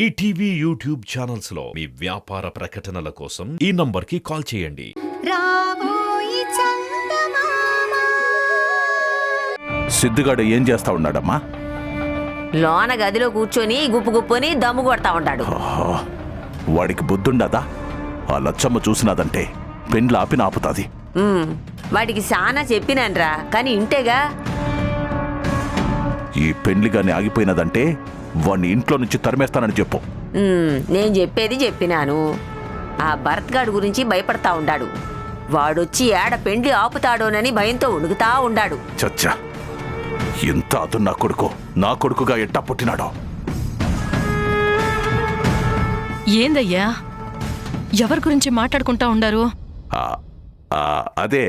ETV YouTube channels లో మీ వ్యాపార ప్రకటనల కోసం ఈ నంబర్కి కాల్ చేయండి. సిద్దుగాడు ఏం చేస్తా ఉన్నాడమ్మా? లోన గదిలో కూర్చొని గుప్పు గుప్పుని దమ్ము కొడతా ఉంటాడు. వాడికి బుద్ధుండదా? ఆ లచ్చమ్మ చూసినాదంటే పెండ్లు ఆపుతాది. వాడికి చాలా చెప్పినాన్రా, కానీ ఇంటేగా. ఈ పెండ్లిగాని ఆగిపోయినదంటే వాణ్ణి ఇంట్లో నుంచి తరిమేస్తానని చెప్పు. నేను చెప్పేది చెప్పినాను. ఆ భరత్ గాడి గురించి భయపడతా ఉండాడు. వాడొచ్చి ఏడ పెండ్లి ఆపుతాడోనని భయంతో ఉణుకుతా ఉండాడు. చచ్చా, ఎంత అదు నా కొడుకుగా ఎట్టా పుట్టినాడో. ఏందయ్యా, ఎవరి గురించి మాట్లాడుకుంటా ఉండారు? అదే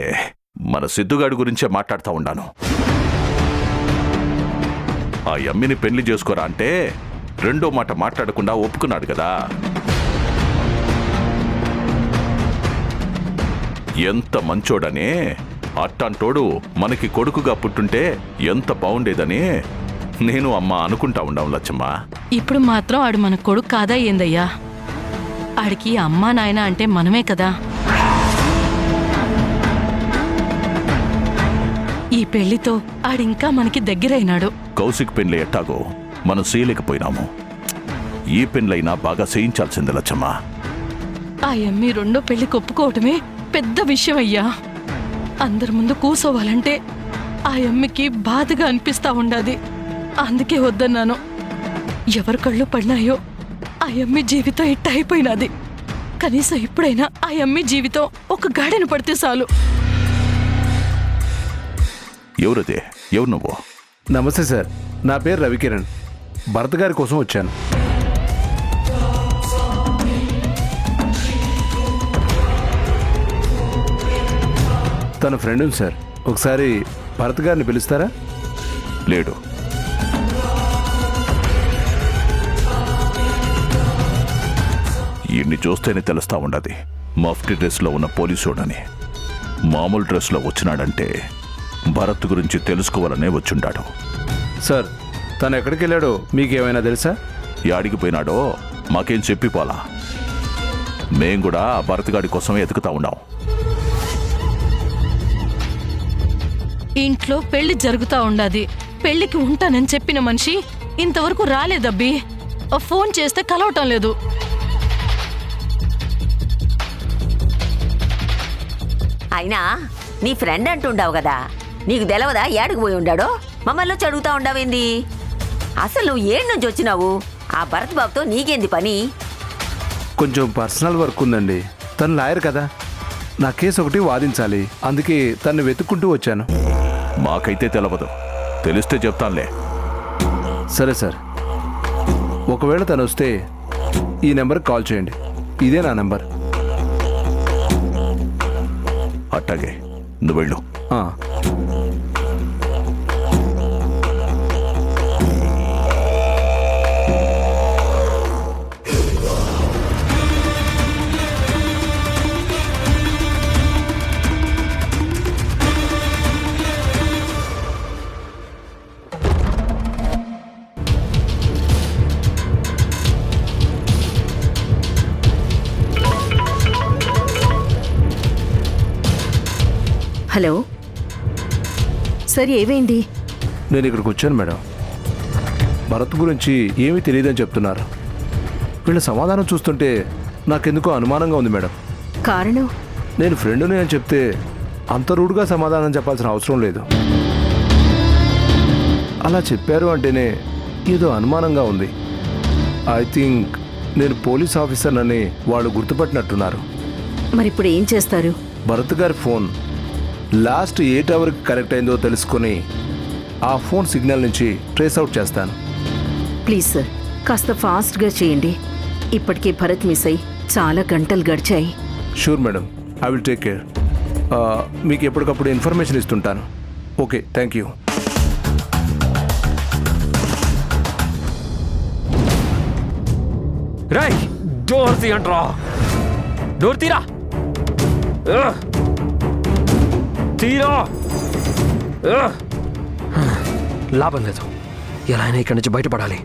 మన సిద్దుగాడి గురించే మాట్లాడుతూ ఉండాను. ఆ యమ్మిని పెళ్లి చేసుకోరా అంటే రెండో మాట మాట్లాడకుండా ఒప్పుకున్నాడు కదా. ఎంత మంచోడని, అట్టంటోడు మనకి కొడుకుగా పుట్టుంటే ఎంత బాగుండేదని నేను అమ్మ అనుకుంటా ఉండాం లచ్చమ్మ. ఇప్పుడు మాత్రం ఆడు మన కొడుకు కాదా ఏందయ్యా? ఆడికి అమ్మా నాయన అంటే మనమే కదా. ఈ పెళ్లితో ఆడింకా మనకి దగ్గరైనాడు. కౌశిక్ పెండ్లి ఎట్టాగో మనం చేయలేకపోయినాము. ఈ పెండ్లైనా బాగా చేయించాల్సింది లచ్చమ్మ. ఆ యమ్మి రెండో పెళ్లి ఒప్పుకోవటమే పెద్ద విషయం అయ్యా. అందరి ముందు కూసోవాలంటే ఆ యమ్మికి బాధగా అనిపిస్తా ఉండాది. అందుకే వద్దన్నాను. ఎవరి కళ్ళు పడినాయో ఆ యమ్మి జీవితం ఇట్ట అయిపోయినది. కనీసం ఇప్పుడైనా ఆ యమ్మి జీవితం ఒక గాడిన పడితే చాలు. ఎవరదే? ఎవరు నువ్వు? నమస్తే సార్, నా పేరు రవికిరణ్. భరత్ గారి కోసం వచ్చాను. తన ఫ్రెండ్ సార్, ఒకసారి భరత్ గారిని పిలుస్తారా? లేడు. ఈయన్ని చూస్తేనే తెలుస్తా ఉండదు మఫ్టీ డ్రెస్లో ఉన్న పోలీసోడని. మామూలు డ్రెస్లో వచ్చినాడంటే భరత్ గురించి తెలుసుకోవాలనే వచ్చుండాడు. సార్, తను ఎక్కడికి వెళ్ళాడో మీకేమైనా తెలుసా? యాడికి పోయినాడో మాకేం చెప్పిపోలా. మేం కూడా భరత్ గాడి కోసం ఎతుకుతా ఉన్నాం. ఇంట్లో పెళ్లి జరుగుతా ఉండాది. పెళ్లికి ఉంటానని చెప్పిన మనిషి ఇంతవరకు రాలేదబ్బి. ఫోన్ చేస్తే కలవటం లేదు. అయినా నీ ఫ్రెండ్ అంటుండావు కదా, నీకు తెలవదా ఏడకు పోయి ఉండాడో? మమ్మల్ని చదువుతా ఉండావేంది? అసలు నువ్వు ఏడు నుంచి వచ్చినావు? ఆ భరత్ బాబుతో నీకేంది పని? కొంచెం పర్సనల్ వర్క్ ఉందండి. తను లాయర్ కదా, నా కేసు ఒకటి వాదించాలి. అందుకే తను వెతుక్కుంటూ వచ్చాను. మాకైతే తెలవదు, తెలిస్తే చెప్తానులే. సరే సార్, ఒకవేళ తను వస్తే ఈ నెంబర్కి కాల్ చేయండి. ఇదే నా నెంబర్. అట్టాగే, నువ్వు వెళ్ళు. హలో సార్, ఏమైంది? నేను ఇక్కడికి వచ్చాను మేడం. భరత్ గురించి ఏమీ తెలియదని చెప్తున్నారు. వీళ్ళ సమాధానం చూస్తుంటే నాకెందుకో అనుమానంగా ఉంది మేడం. కారణం? నేను ఫ్రెండుని అని చెప్తే అంత రూడ్గా సమాధానం చెప్పాల్సిన అవసరం లేదు. అలా చెప్పారు అంటేనే ఏదో అనుమానంగా ఉంది. ఐ థింక్ నేను పోలీస్ ఆఫీసర్నని వాళ్ళు గుర్తుపట్టినట్టున్నారు. మరిప్పుడు ఏం చేస్తారు? భరత్ గారి ఫోన్ లాస్ట్ 8 అవర్కి కనెక్ట్ అయిందో తెలుసుకొని ఆ ఫోన్ సిగ్నల్ నుంచి ట్రేస్ అవుట్ చేస్తాను. ప్లీజ్ సార్, కాస్త ఫాస్ట్గా చేయండి. ఇప్పటికే భరత్ మిస్ అయ్యి చాలా గంటలు గడిచాయి. Sure madam, I will take care. మీకు ఎప్పటికప్పుడు ఇన్ఫర్మేషన్ ఇస్తుంటాను. Okay, thank you. రేయ్, డోర్ తీయండ్రా. డోర్ తీరా. తీరా. లాభం లేదు, ఎలా అయినా ఇక్కడి నుంచి బయటపడాలి.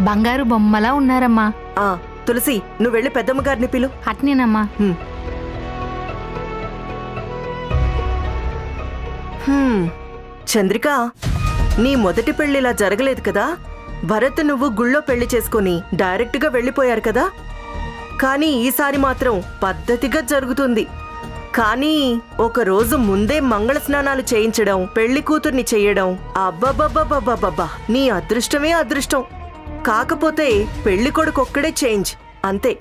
బంగారు బొమ్మలా ఉన్నారమ్మా. ఆ తులసి, నువ్వు వెళ్ళి పెద్దమ్మ గారిని పిలు. అట్నేనమ్మా. చంద్రిక, నీ మొదటి పెళ్లి ఇలా జరగలేదు కదా. భరత్ నువ్వు గుళ్ళో పెళ్లి చేసుకుని డైరెక్ట్గా వెళ్ళిపోయారు కదా. కానీ ఈసారి మాత్రం పద్ధతిగా జరుగుతుంది. కానీ ఒక రోజు ముందే మంగళ స్నానాలు చేయించడం, పెళ్లి కూతుర్ని చెయ్యడం, అబ్బబ్బబ్బబ్బబ్బబ్బా, నీ అదృష్టమే అదృష్టం. కాకపోతే పెళ్లి కొడుకు ఒక్కడే చేంజ్, అంతే.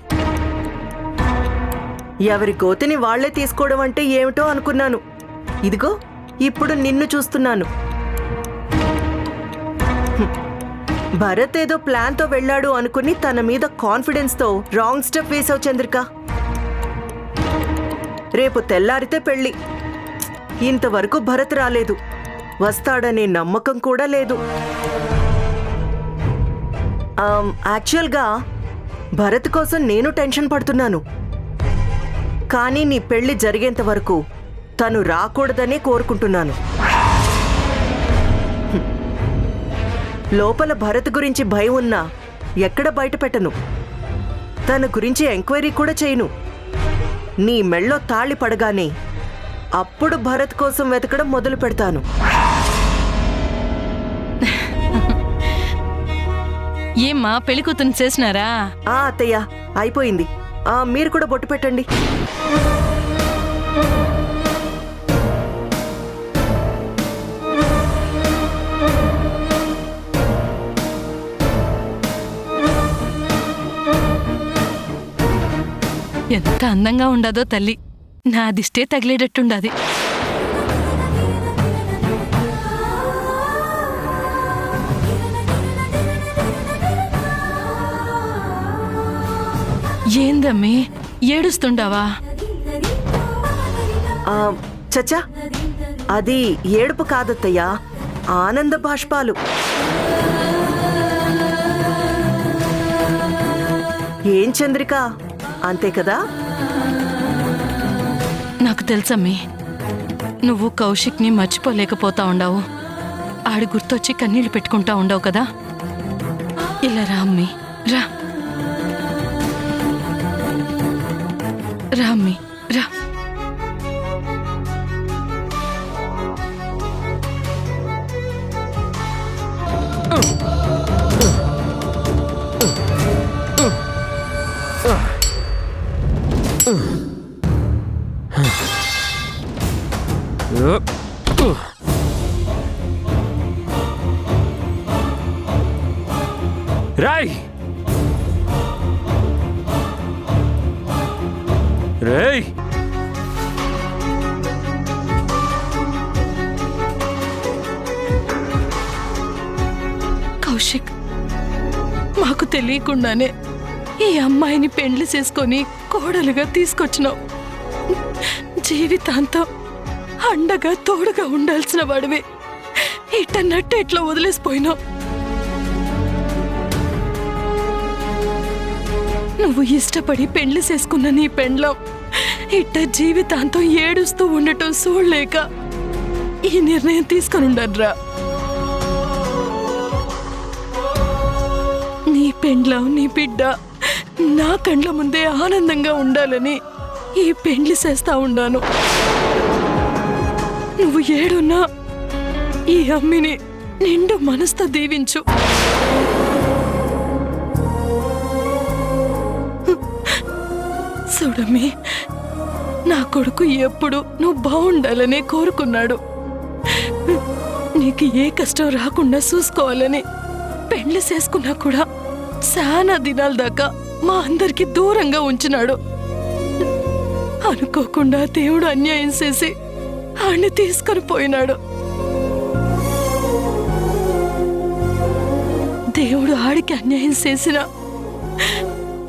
ఎవరి గోతిని వాళ్లే తీసుకోవడం అంటే ఏమిటో అనుకున్నాను. ఇదిగో ఇప్పుడు నిన్ను చూస్తున్నాను. భరత్ ఏదో ప్లాన్తో వెళ్ళాడు అనుకుని తన మీద కాన్ఫిడెన్స్తో రాంగ్ స్టెప్ వేసావు చంద్రిక. రేపు తెల్లారితే పెళ్లి. ఇంతవరకు భరత్ రాలేదు, వస్తాడనే నమ్మకం కూడా లేదు. యాక్చువల్గా భరత్ కోసం నేను టెన్షన్ పడుతున్నాను. కానీ నీ పెళ్లి జరిగేంత వరకు తను రాకూడదనే కోరుకుంటున్నాను. లోపల భరత్ గురించి భయం ఉన్నా ఎక్కడ బయట పెట్టను. తన గురించి ఎంక్వైరీ కూడా చేయను. నీ మెళ్ళో తాళి పడగానే అప్పుడు భరత్ కోసం వెతకడం మొదలు పెడతాను. ఏమ్మా పెళ్లి కూతురు చేసినారా? అత్తయ్య, అయిపోయింది. మీరు కూడా బొట్టు పెట్టండి. ఎంత అందంగా ఉండదో తల్లి, నా దిష్టే తగిలేటట్టుండది. ఏందమ్మి ఏడుస్తుండావా? చచ్చా, అది ఏడుపు కాదత్తయ్యా, ఆనంద బాష్పాలు. ఏం చంద్రిక, అంతే కదా? నాకు తెలుసమ్మి, నువ్వు కౌశిక్ని మర్చిపోలేకపోతా ఉండవు. ఆడి గుర్తొచ్చి కన్నీళ్లు పెట్టుకుంటా ఉండవు కదా. ఇలా రా అమ్మి, రా రా అమ్మి, రా. రాయ్ రేయ్, కౌశిక్, మాకు తెలియకుండానే ఈ అమ్మాయిని పెండ్లి చేసుకొని కోడలుగా తీసుకొచ్చినావు. జీవితాంతం అండగా తోడుగా ఉండాల్సిన వాడివి ఇట్టన్నట్టు ఎట్లా వదిలేసిపోయినావు? నువ్వు ఇష్టపడి పెండ్లి చేసుకున్న నీ పెండ్లం ఇట్ట జీవితాంతం ఏడుస్తూ ఉండటం చూడలేక ఈ నిర్ణయం తీసుకొనుండరా. నీ పెండ్లం, నీ బిడ్డ నా కండ్ల ముందే ఆనందంగా ఉండాలని ఈ పెండ్లి చేస్తా ఉండాను. నువ్వు ఏడున్నా ఈ అమ్మిని నిండు మనసుతో దీవించు. చూడమ్మి, నా కొడుకు ఎప్పుడు నువ్వు బాగుండాలని కోరుకున్నాడు. నీకు ఏ కష్టం రాకుండా చూసుకోవాలని పెళ్లి చేసుకున్నా కూడా చాలా దినాల దాకా మా అందరికి దూరంగా ఉంచినాడు. అనుకోకుండా దేవుడు అన్యాయం చేసి ఆడిని తీసుకొని పోయినాడు. దేవుడు ఆడికి అన్యాయం చేసినా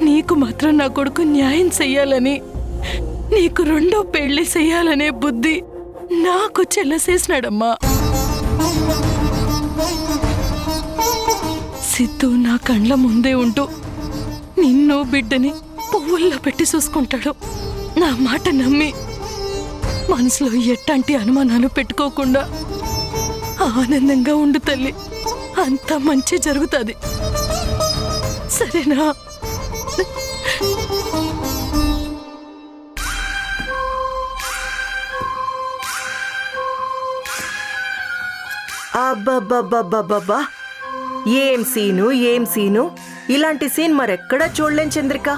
నీకు మాత్రం నా కొడుకు న్యాయం చెయ్యాలని, నీకు రెండో పెళ్లి చెయ్యాలనే బుద్ధి నాకు చెల్లసేసినాడమ్మా. సిద్ధు నా కండ్ల ముందే ఉంటూ నిన్ను బిడ్డని పువ్వుల్లో పెట్టి చూసుకుంటాడు. నా మాట నమ్మి మనసులో ఎట్లాంటి అనుమానాలు పెట్టుకోకుండా ఆనందంగా ఉండు తల్లి, అంతా మంచి జరుగుతుంది. సరేనా? అబ్బబ్బబ్బబ్బబ్బా, ఏం సీను, ఇలాంటి సీన్ మరెక్కడా చూడలేం చంద్రిక.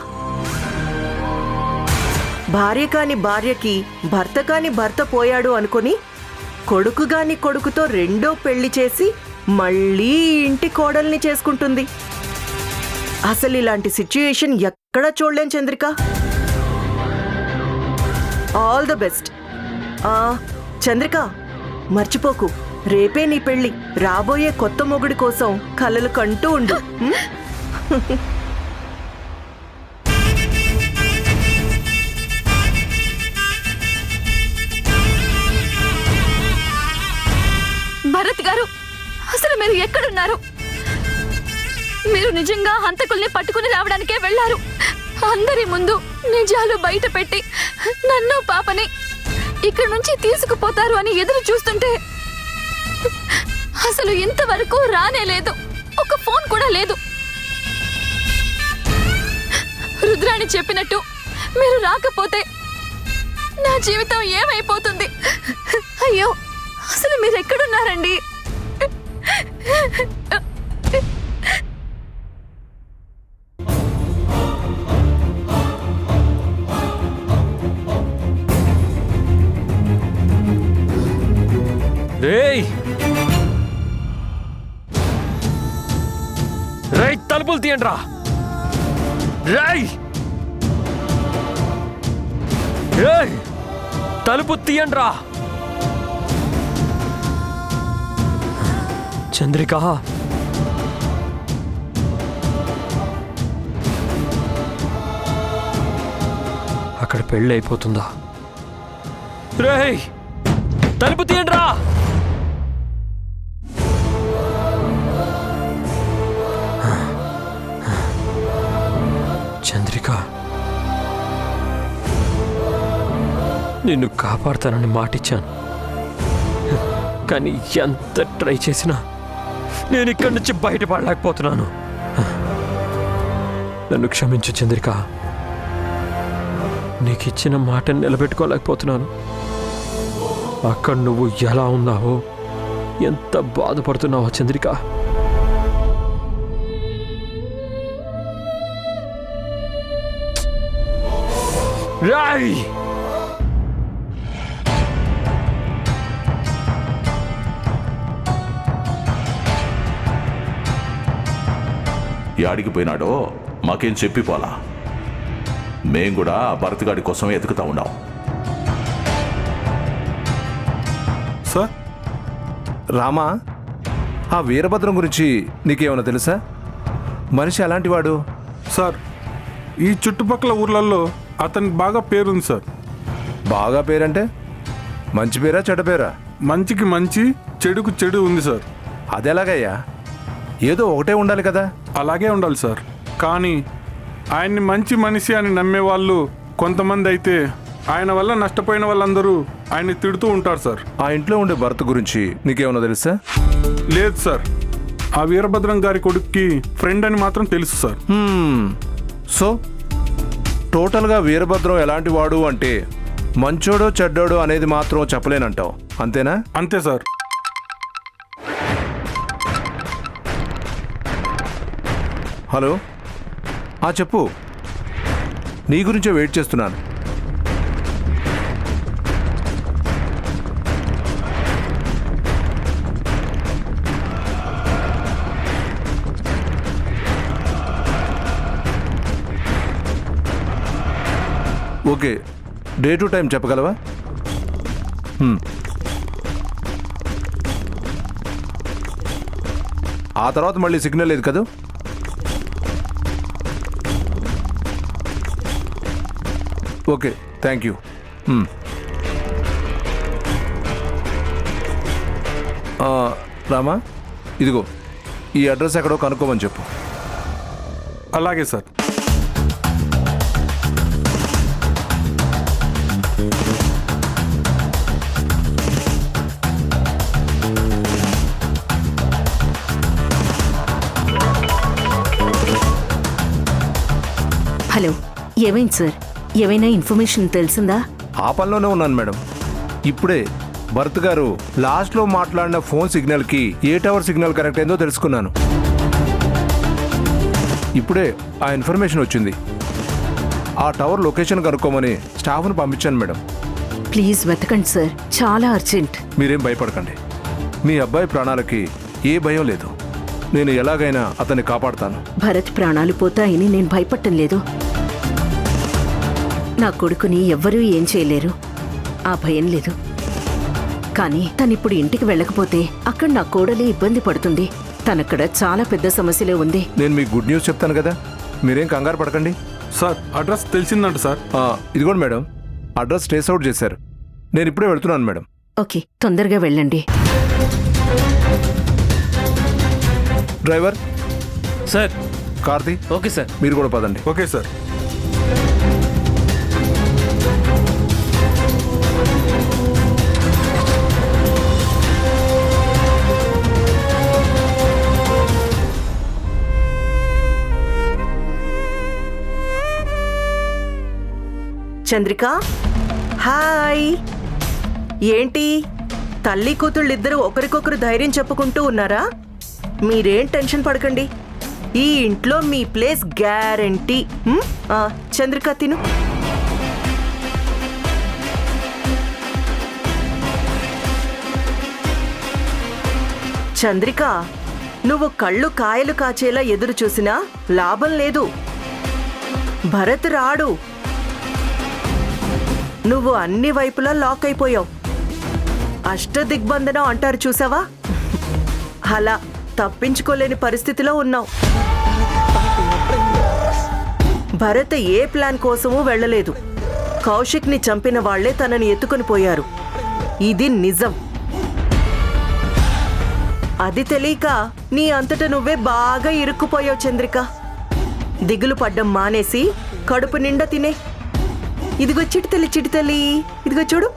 భార్య కాని భార్యకి భర్త కాని భర్త పోయాడు అనుకుని కొడుకు గాని కొడుకుతో రెండో పెళ్లి చేసి మళ్ళీ ఇంటి కోడల్ని చేసుకుంటుంది. అసలు ఇలాంటి సిచ్యుయేషన్ ఎక్కడా చూడలేం Chandrika. All the best. Chandrika, మర్చిపోకు, రేపే నీ పెళ్లి. రాబోయే కొత్త మొగుడి కోసం కలలు కంటూ ఉండు. భరత్ గారు, అసలు మీరు ఎక్కడున్నారు? మీరు నిజంగా హంతకుల్ని పట్టుకుని రావడానికే వెళ్లారు. అందరి ముందు నిజాలు బయట పెట్టి నన్ను పాపని ఇక్కడి నుంచి తీసుకుపోతారు అని ఎదురు చూస్తుంటే అసలు ఇంతవరకు రానే లేదు. ఒక ఫోన్ కూడా లేదు. రుద్రాణి చెప్పినట్టు మీరు రాకపోతే నా జీవితం ఏమైపోతుంది? అయ్యో, అసలు మీరు ఎక్కడున్నారండి? రేయ్ రేయ్, తలుపులు తీయండి రా. రేయ్ రేయ్, తలుపు తీయండి రా. చంద్రిక, అక్కడ పెళ్ళి అయిపోతుందా? రేయ్, తలుపు తీయండి రా. చంద్రిక, నిన్ను కాపాడతానని మాటిచ్చాను, కానీ ఎంత ట్రై చేసినా నేను ఇక్కడి నుంచి బయటపడలేకపోతున్నాను. నన్ను క్షమించు చంద్రిక, నీకు ఇచ్చిన మాటను నిలబెట్టుకోలేకపోతున్నాను. అక్కడ నువ్వు ఎలా ఉన్నావో, ఎంత బాధపడుతున్నావో చంద్రిక. రాయ్, యాడికి పోయినాడో మాకేం చెప్పిపోలా. మేం కూడా భరత్గాడి కోసం ఎతుకుతా ఉన్నాం. సార్, రామా, ఆ వీరభద్రం గురించి నీకేమైనా తెలుసా? మనిషి అలాంటి వాడు? సార్, ఈ చుట్టుపక్కల ఊర్లలో అతనికి బాగా పేరుంది సార్. బాగా పేరంటే మంచి పేరా చెడ్డ పేరా? మంచికి మంచి, చెడుకు చెడు ఉంది సార్. అదెలాగయ్యా? ఏదో ఒకటే ఉండాలి కదా. అలాగే ఉండాలి సార్. కానీ ఆయన్ని మంచి మనిషి అని నమ్మేవాళ్ళు కొంతమంది అయితే ఆయన వల్ల నష్టపోయిన వాళ్ళందరూ ఆయన్ని తిడుతూ ఉంటారు సార్. ఆ ఇంట్లో ఉండే భర్త గురించి నీకేమైనా తెలుసా? లేదు సార్, ఆ వీరభద్రం గారి కొడుక్కి ఫ్రెండ్ అని మాత్రం తెలుసు సార్. సో టోటల్గా వీరభద్రం ఎలాంటి వాడు అంటే మంచోడో చెడ్డోడో అనేది మాత్రం చెప్పలేనంటావు, అంతేనా? అంతే సార్. హలో, చెప్పు. నీ గురించే వెయిట్ చేస్తున్నాను. ఓకే, డే టు టైం చెప్పగలవా? ఆ తర్వాత మళ్ళీ సిగ్నల్ లేదు కదా? Okay, thank you. రామా, ఇదిగో ఈ అడ్రస్ ఎక్కడో కనుక్కోమని చెప్పు. అలాగే సార్. హలో, ఏమైంది సార్? ఏమైనా ఇన్ఫర్మేషన్ తెలిసిందా? ఆ పనిలోనే ఉన్నాను మేడం. ఇప్పుడే భరత్ గారు లాస్ట్లో మాట్లాడిన ఫోన్ సిగ్నల్కి ఏ టవర్ సిగ్నల్ కనెక్ట్ అయిందో తెలుసుకున్నాను. ఇప్పుడే ఆ ఇన్ఫర్మేషన్ వచ్చింది. ఆ టవర్ లొకేషన్ కనుక్కోమని స్టాఫ్ను పంపించాను మేడం. ప్లీజ్ వెతకండి సార్, చాలా అర్జెంట్. మీరేం భయపడకండి. మీ అబ్బాయి ప్రాణాలకి ఏ భయం లేదు. నేను ఎలాగైనా అతన్ని కాపాడుతాను. భరత్ ప్రాణాలు పోతాయని నేను భయపడటం లేదు. నా కొడుకుని ఎవ్వరూ ఏం చేయలేరు, ఆ భయం లేదు. కానీ తనిప్పుడు ఇంటికి వెళ్ళకపోతే అక్కడ నా కోడలే ఇబ్బంది పడుతుంది. తనక్కడ చాలా పెద్ద సమస్యలే ఉంది. నేను మీకు గుడ్ న్యూస్ చెప్తాను కదా, మీరేం కంగారు పడకండి. సార్ అడ్రస్ తెలిసిందంట సార్. ఇదిగోండి మేడం, అడ్రస్ ట్రేస్ అవుట్ చేశారు. నేను ఇప్పుడే వెళ్తున్నాను మేడం. ఓకే, తొందరగా వెళ్ళండి. Driver sir. Karthi, okay sir. మీరు కూడా పదండి. Okay sir. చంద్రిక, హాయ్. ఏంటి తల్లి కూతుళ్ళిద్దరూ ఒకరికొకరు ధైర్యం చెప్పుకుంటూ ఉన్నారా? మీరేం టెన్షన్ పడకండి, ఈ ఇంట్లో మీ ప్లేస్ గ్యారంటీ. చంద్రిక తిను. చంద్రిక, నువ్వు కళ్ళు కాయలు కాచేలా ఎదురు చూసినా లాభం లేదు. భరత్ రాడు. నువ్వు అన్ని వైపులా లాక్ అయిపోయావు. అష్టదిగ్బంధనం అంటారు చూసావా, అలా తప్పించుకోలేని పరిస్థితిలో ఉన్నావు. భరత్ ఏ ప్లాన్ కోసమూ వెళ్ళలేదు. కౌశిక్ని చంపిన వాళ్లే తనని ఎత్తుకుని పోయారు. ఇది నిజం. అది తెలియక నీ అంతట నువ్వే బాగా ఇరుక్కుపోయావు చంద్రిక. దిగులు పడ్డం మానేసి కడుపు నిండా తినే. ఇదిగో చిటితల్లి, చిటితల్లి, ఇదిగో చూడు.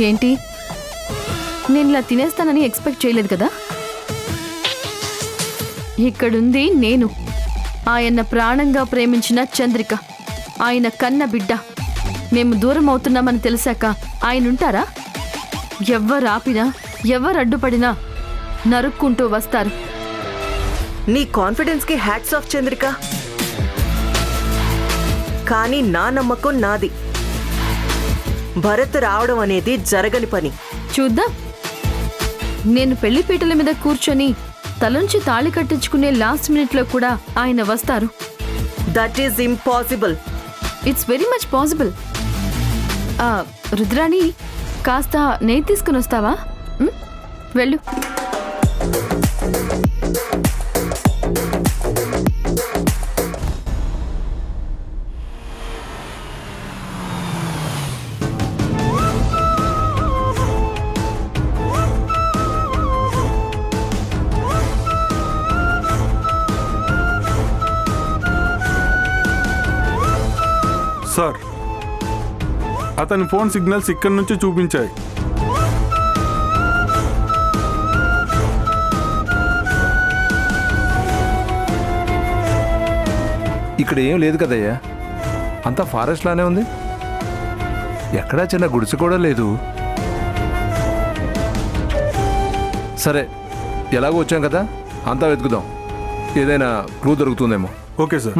ఏంటి, నేను ఇలా తినేస్తానని ఎక్స్పెక్ట్ చేయలేదు కదా. ఇక్కడుంది నేను, ఆయన ప్రాణంగా ప్రేమించిన చంద్రిక, ఆయన కన్న బిడ్డ. మేము దూరం అవుతున్నామని తెలిసాక ఆయన ఉంటారా? ఎవ్వరు ఆపినా, ఎవరు అడ్డుపడినా నరుక్కుంటూ వస్తారు. నీ కాన్ఫిడెన్స్ కి హ్యాట్స్ ఆఫ్ చంద్రిక. కానీ నా నమ్మకం నాది. భరత్ రావడం అనేది జరగని పని. చూద్దాం. నేను పెళ్లిపీటల మీద కూర్చొని తలంచి తాళి కట్టించుకునే లాస్ట్ మినిట్లో కూడా ఆయన వస్తారు. That is impossible. It's very much possible. Rudrani, కాస్త నెయ్యి తీసుకుని వస్తావా? వెళ్ళు. సార్, అతని ఫోన్ సిగ్నల్స్ ఇక్కడి నుంచి చూపించాయి. ఇక్కడ ఏం లేదు కదయ్యా, అంతా ఫారెస్ట్ లానే ఉంది. ఎక్కడా చిన్న గుడిసె కూడా లేదు. సరే, ఎలాగో వచ్చాం కదా, అంతా వెతుకుదాం. ఏదైనా క్లూ దొరుకుతుందేమో. Okay sir.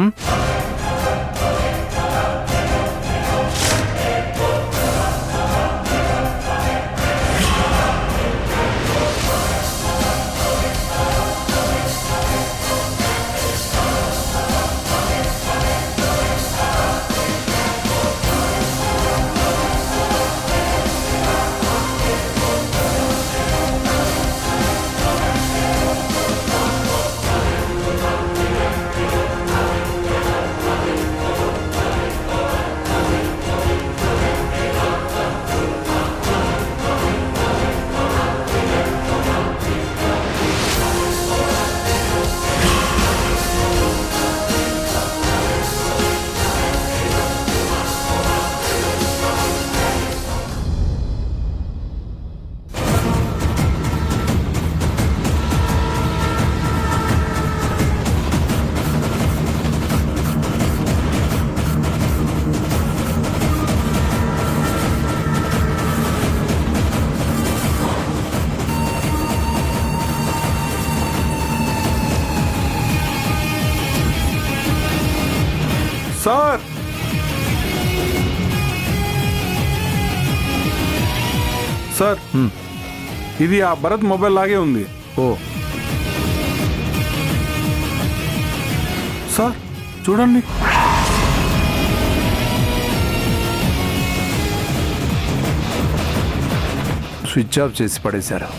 సార్ సార్ ఇది ఆ భరత్ మొబైల్ లాగే ఉంది. ఓ సార్ చూడండి. స్విచ్ ఆఫ్ చేసి పడేశారు.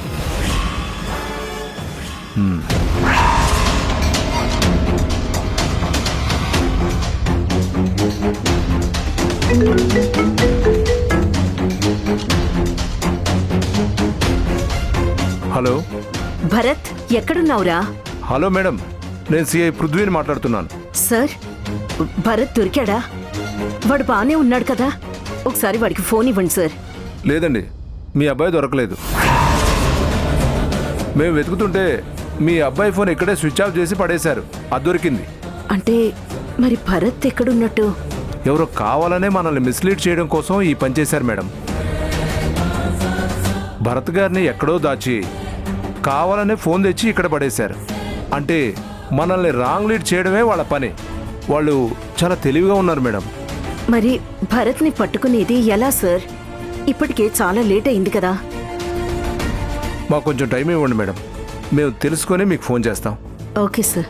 హలో భరత్ ఎక్కడున్నావురా? హలో మేడం, నేను సిఐ పృథ్వీని మాట్లాడుతున్నాను. సార్, భరత్ దొరికాడా? వాడు బానే ఉన్నాడు కదా? ఒకసారి వాడికి ఫోన్ ఇవ్వండి సార్. లేదండి, మీ అబ్బాయి దొరకలేదు. మేము వెతుకుతుంటే మీ అబ్బాయి ఫోన్ ఇక్కడే స్విచ్ ఆఫ్ చేసి పడేశారు. అది దొరికింది. అంటే మరి భరత్ ఎక్కడున్నట్టు? ఎవరో కావాలనే మనల్ని మిస్లీడ్ చేయడం కోసం ఈ పని చేశారు మేడం. భరత్ గారిని ఎక్కడో దాచి కావాలనే ఫోన్ తెచ్చి ఇక్కడ పడేశారు. అంటే మనల్ని రాంగ్ లీడ్ చేయడమే వాళ్ళ పని. వాళ్ళు చాలా తెలివిగా ఉన్నారు మేడం. మరి భరత్ని పట్టుకునేది ఎలా సార్? ఇప్పటికే చాలా లేట్ అయింది కదా. మాకు కొంచెం టైం ఇవ్వండి మేడం, మేము తెలుసుకొని మీకు ఫోన్ చేస్తాం. Okay sir.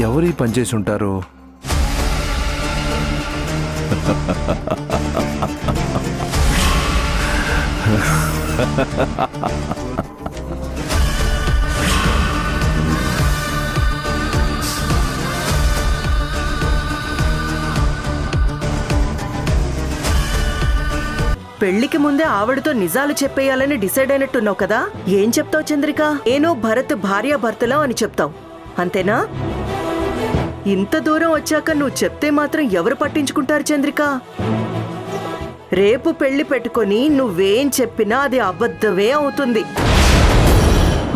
ఎవరు ఈ పని చేసి ఉంటారు? పెళ్లికి ముందే ఆవిడతో నిజాలు చెప్పేయాలని డిసైడ్ అయినట్టున్నావు కదా. ఏం చెప్తావు చంద్రిక? నేను భరత్ భార్యాభర్తలం అని చెప్తావు, అంతేనా? ఇంత దూరం వచ్చాక నువ్వు చెప్తే మాత్రం ఎవరు పట్టించుకుంటారు చంద్రిక? రేపు పెళ్లి పెట్టుకొని నువ్వేం చెప్పినా అది అబద్ధమే అవుతుంది.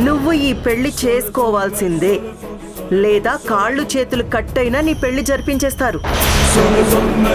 నువ్వు ఈ పెళ్లి చేసుకోవాల్సిందే, లేదా కాళ్ళు చేతులు కట్టైనా నీ పెళ్లి జరిపించేస్తారు.